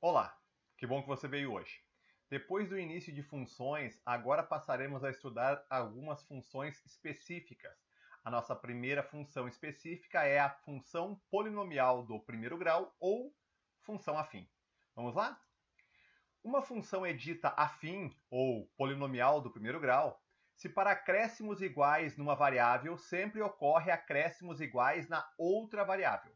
Olá, que bom que você veio hoje. Depois do início de funções, agora passaremos a estudar algumas funções específicas. A nossa primeira função específica é a função polinomial do primeiro grau ou função afim. Vamos lá? Uma função é dita afim ou polinomial do primeiro grau se para acréscimos iguais numa variável sempre ocorre acréscimos iguais na outra variável.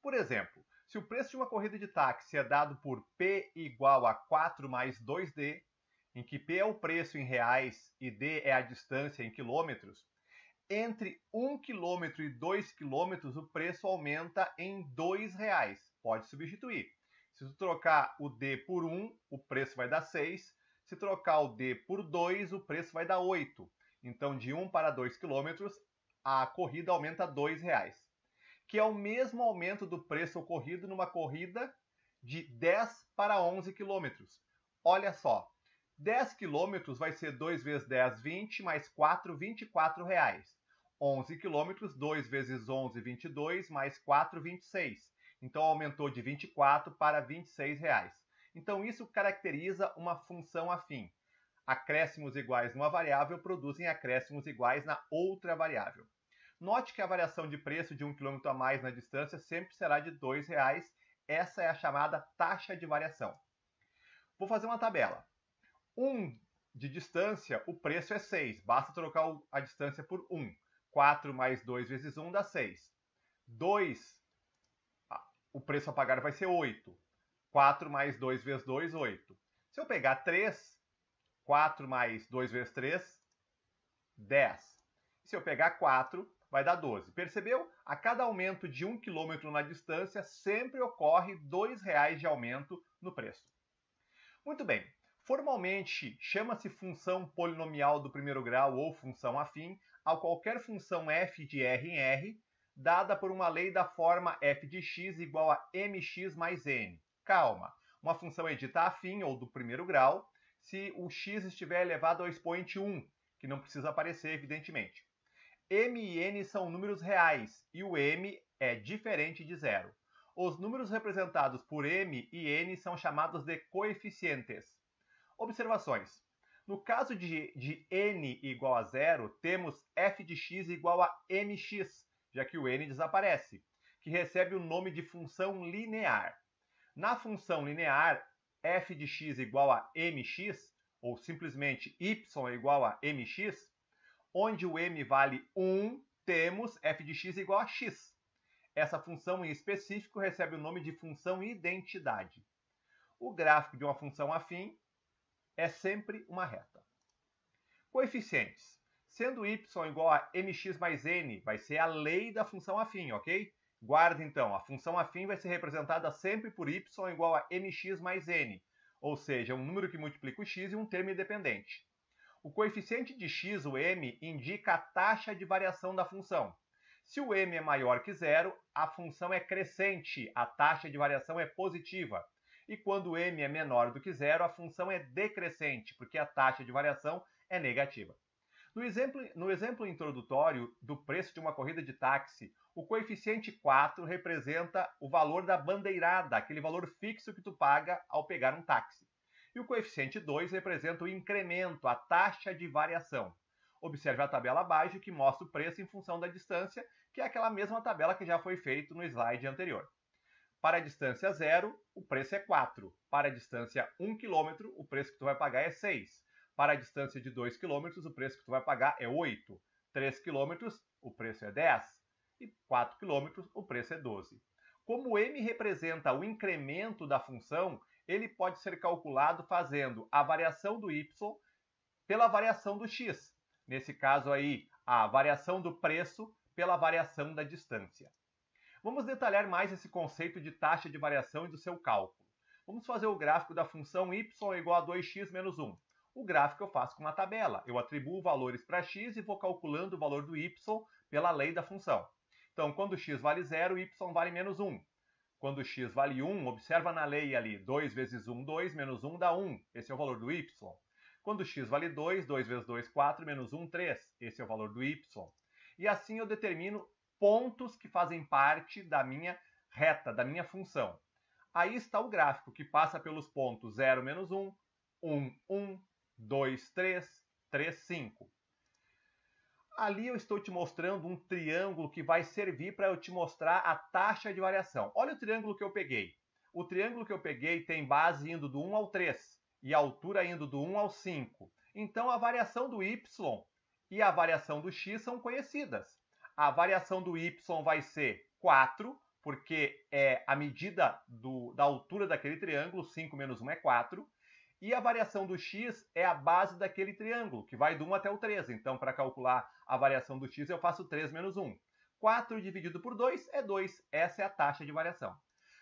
Por exemplo, se o preço de uma corrida de táxi é dado por P igual a 4 mais 2D, em que P é o preço em reais e D é a distância em quilômetros, entre 1 km e 2 km o preço aumenta em R$2. Pode substituir. Se tu trocar o D por 1, o preço vai dar 6. Se trocar o D por 2, o preço vai dar 8. Então, de 1 para 2 km, a corrida aumenta R$2, que é o mesmo aumento do preço ocorrido numa corrida de 10 para 11 km. Olha só, 10 km vai ser 2 vezes 10, 20, mais 4, R$24. 11 km, 2 vezes 11, 22, mais 4, 26. Então aumentou de 24 para R$26. Então isso caracteriza uma função afim. Acréscimos iguais numa variável produzem acréscimos iguais na outra variável. Note que a variação de preço de 1 km a mais na distância sempre será de R$2. Essa é a chamada taxa de variação. Vou fazer uma tabela. 1 de distância, o preço é 6. Basta trocar a distância por 1. 4 mais 2 vezes 1 dá 6. 2, o preço a pagar vai ser 8. 4 mais 2 vezes 2, 8. Se eu pegar 3, 4 mais 2 vezes 3, 10. Se eu pegar 4, vai dar 12. Percebeu? A cada aumento de 1 km na distância, sempre ocorre R$2 de aumento no preço. Muito bem. Formalmente, chama-se função polinomial do primeiro grau ou função afim a qualquer função f de R em R, dada por uma lei da forma f de x igual a mx mais n. Calma, uma função é dita afim ou do primeiro grau se o x estiver elevado ao expoente 1, que não precisa aparecer, evidentemente. M e n são números reais e o m é diferente de zero. Os números representados por m e n são chamados de coeficientes. Observações. No caso de n igual a zero, temos f de x igual a mx, já que o n desaparece, que recebe o nome de função linear. Na função linear, f de x igual a mx, ou simplesmente y igual a mx, onde o m vale 1, temos f de x igual a x. Essa função em específico recebe o nome de função identidade. O gráfico de uma função afim é sempre uma reta. Coeficientes. Sendo y igual a mx mais n, vai ser a lei da função afim, ok? Guarda então, a função afim vai ser representada sempre por y igual a mx mais n, ou seja, um número que multiplica o x e um termo independente. O coeficiente de x, o m, indica a taxa de variação da função. Se o m é maior que zero, a função é crescente, a taxa de variação é positiva. E quando o m é menor do que zero, a função é decrescente, porque a taxa de variação é negativa. No exemplo introdutório do preço de uma corrida de táxi, o coeficiente 4 representa o valor da bandeirada, aquele valor fixo que tu paga ao pegar um táxi. E o coeficiente 2 representa o incremento, a taxa de variação. Observe a tabela abaixo que mostra o preço em função da distância, que é aquela mesma tabela que já foi feita no slide anterior. Para a distância 0, o preço é 4. Para a distância 1 km, o preço que tu vai pagar é 6. Para a distância de 2 km, o preço que tu vai pagar é 8. 3 km, o preço é 10. E 4 km, o preço é 12. Como o m representa o incremento da função, ele pode ser calculado fazendo a variação do y pela variação do x. Nesse caso aí, a variação do preço pela variação da distância. Vamos detalhar mais esse conceito de taxa de variação e do seu cálculo. Vamos fazer o gráfico da função y igual a 2x menos 1. O gráfico eu faço com uma tabela. Eu atribuo valores para x e vou calculando o valor do y pela lei da função. Então, quando x vale 0, y vale menos 1. Quando x vale 1, observa na lei ali, 2 vezes 1, 2, menos 1 dá 1. Esse é o valor do y. Quando x vale 2, 2 vezes 2, 4, menos 1, 3. Esse é o valor do y. E assim eu determino pontos que fazem parte da minha reta, da minha função. Aí está o gráfico, que passa pelos pontos 0, menos 1, 1, 1, 2, 3, 3, 5. Ali eu estou te mostrando um triângulo que vai servir para eu te mostrar a taxa de variação. Olha o triângulo que eu peguei. O triângulo que eu peguei tem base indo do 1 ao 3 e altura indo do 1 ao 5. Então a variação do y e a variação do x são conhecidas. A variação do y vai ser 4, porque é a medida da altura daquele triângulo, 5 menos 1 é 4. E a variação do x é a base daquele triângulo, que vai do 1 até o 3. Então, para calcular a variação do x, eu faço 3 menos 1. 4 dividido por 2 é 2. Essa é a taxa de variação.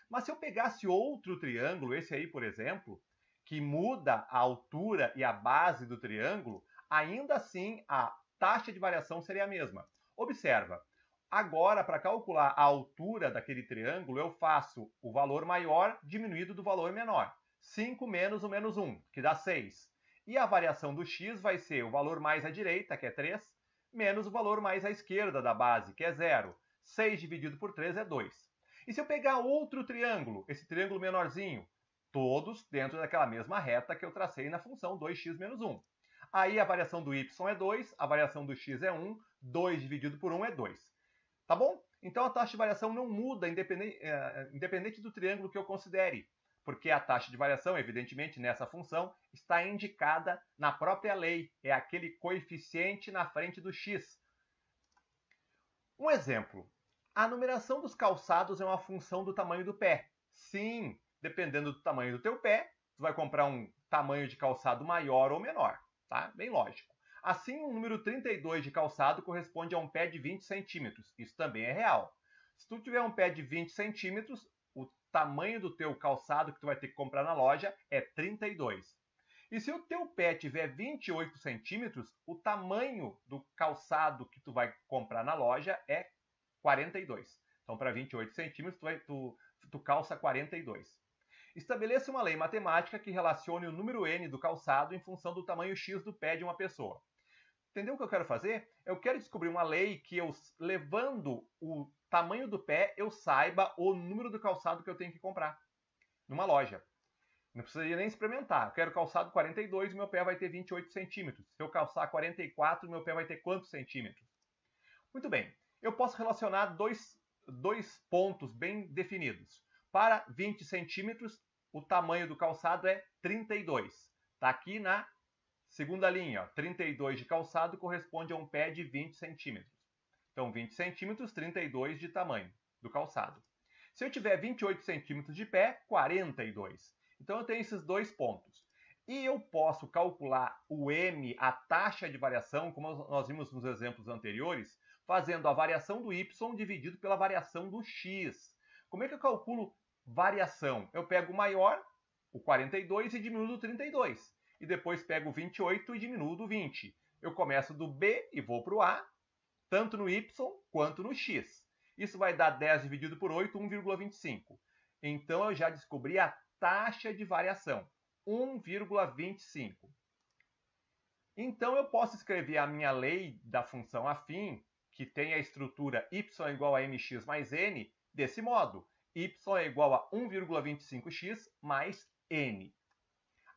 Mas se eu pegasse outro triângulo, esse aí, por exemplo, que muda a altura e a base do triângulo, ainda assim a taxa de variação seria a mesma. Observa, agora para calcular a altura daquele triângulo, eu faço o valor maior diminuído do valor menor. 5 menos o menos 1, que dá 6. E a variação do x vai ser o valor mais à direita, que é 3, menos o valor mais à esquerda da base, que é 0. 6 dividido por 3 é 2. E se eu pegar outro triângulo, esse triângulo menorzinho, todos dentro daquela mesma reta que eu tracei na função 2x menos 1. Aí a variação do y é 2, a variação do x é 1, 2 dividido por 1 é 2. Tá bom? Então a taxa de variação não muda independente do triângulo que eu considere, porque a taxa de variação, evidentemente, nessa função, está indicada na própria lei. É aquele coeficiente na frente do x. Um exemplo. A numeração dos calçados é uma função do tamanho do pé. Sim, dependendo do tamanho do teu pé, tu vai comprar um tamanho de calçado maior ou menor. Tá? Bem lógico. Assim, o número 32 de calçado corresponde a um pé de 20 centímetros. Isso também é real. Se tu tiver um pé de 20 centímetros, o tamanho do teu calçado que tu vai ter que comprar na loja é 32. E se o teu pé tiver 28 centímetros, o tamanho do calçado que tu vai comprar na loja é 42. Então, para 28 centímetros, tu calça 42. Estabeleça uma lei matemática que relacione o número n do calçado em função do tamanho x do pé de uma pessoa. Entendeu o que eu quero fazer? Eu quero descobrir uma lei que eu, levando o tamanho do pé, eu saiba o número do calçado que eu tenho que comprar numa loja. Não precisaria nem experimentar. Eu quero calçado 42 e meu pé vai ter 28 centímetros. Se eu calçar 44, meu pé vai ter quantos centímetros? Muito bem. Eu posso relacionar dois pontos bem definidos. Para 20 centímetros, o tamanho do calçado é 32. Está aqui na segunda linha. Ó. 32 de calçado corresponde a um pé de 20 centímetros. Então, 20 centímetros, 32 de tamanho do calçado. Se eu tiver 28 centímetros de pé, 42. Então, eu tenho esses dois pontos. E eu posso calcular o m, a taxa de variação, como nós vimos nos exemplos anteriores, fazendo a variação do y dividido pela variação do x. Como é que eu calculo variação? Eu pego o maior, o 42, e diminuo do 32. E depois pego o 28 e diminuo do 20. Eu começo do b e vou para o a, tanto no y quanto no x. Isso vai dar 10 dividido por 8, 1,25. Então, eu já descobri a taxa de variação, 1,25. Então, eu posso escrever a minha lei da função afim, que tem a estrutura y igual a mx mais n, desse modo. Y é igual a 1,25x mais n.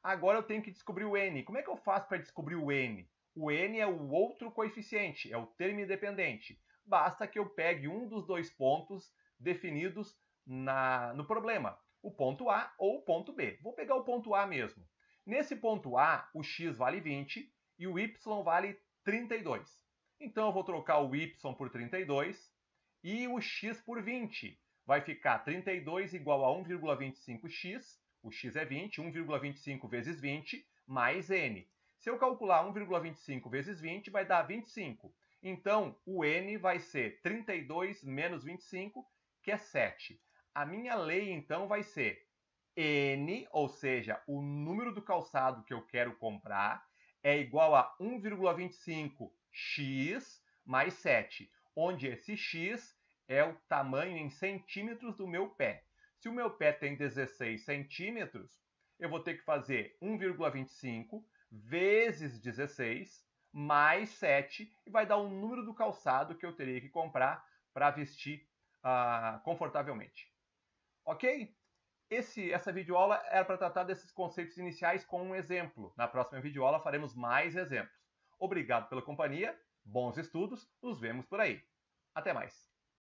Agora eu tenho que descobrir o n. Como é que eu faço para descobrir o n? O n é o outro coeficiente, é o termo independente. Basta que eu pegue um dos dois pontos definidos no problema, o ponto A ou o ponto B. Vou pegar o ponto A mesmo. Nesse ponto A, o x vale 20 e o y vale 32. Então, eu vou trocar o y por 32 e o x por 20. Vai ficar 32 igual a 1,25x, o x é 20, 1,25 vezes 20, mais n. Se eu calcular 1,25 vezes 20, vai dar 25. Então, o n vai ser 32 menos 25, que é 7. A minha lei, então, vai ser n, ou seja, o número do calçado que eu quero comprar, é igual a 1,25x mais 7, onde esse x é o tamanho em centímetros do meu pé. Se o meu pé tem 16 centímetros, eu vou ter que fazer 1,25 vezes 16 mais 7 e vai dar o número do calçado que eu teria que comprar para vestir confortavelmente. Ok? Essa videoaula era para tratar desses conceitos iniciais com um exemplo. Na próxima videoaula faremos mais exemplos. Obrigado pela companhia, bons estudos, nos vemos por aí. Até mais!